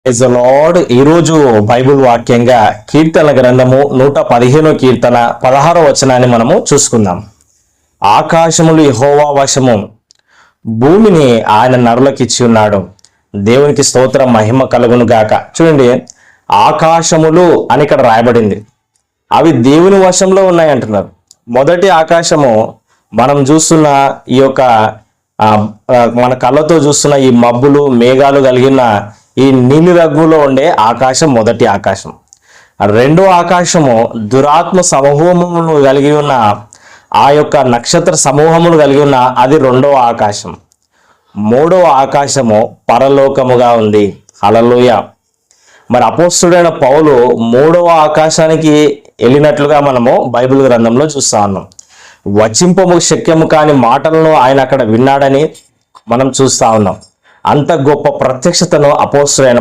Praise the lord. ఈరోజు Bible వాక్యంగా కీర్తన గ్రంథము 115 కీర్తన 16 వచనాన్ని మనము చూసుకుందాం. ఆకాశములు యెహోవా వశము, భూమిని ఆయన నరులకు ఇచ్చి ఉన్నాడు. దేవునికి స్తోత్రం, మహిమ కలుగును గాక. చూడండి, ఆకాశములు అని ఇక్కడ రాయబడింది. అవి దేవుని వశంలో ఉన్నాయి అంటున్నారు. మొదటి ఆకాశము మనం చూస్తున్న ఈ యొక్క మన కళ్ళతో చూస్తున్న ఈ మబ్బులు మేఘాలు కలిగిన ఈ నీలి రంగులో ఉండే ఆకాశం మొదటి ఆకాశం. రెండో ఆకాశము దురాత్మ సమూహమును కలిగి ఉన్న ఆ యొక్క నక్షత్ర సమూహమును కలిగి ఉన్న అది రెండవ ఆకాశం. మూడవ ఆకాశము పరలోకముగా ఉంది. హల్లెలూయా. మరి అపోస్తలుడైన పౌలు మూడవ ఆకాశానికి వెళ్ళినట్లుగా మనము బైబిల్ గ్రంథంలో చూస్తా ఉన్నాం. వచింపము శక్యము కాని మాటలను ఆయన అక్కడ విన్నాడని మనం చూస్తా ఉన్నాం. అంత గొప్ప ప్రత్యక్షతను అపోస్తలుడైన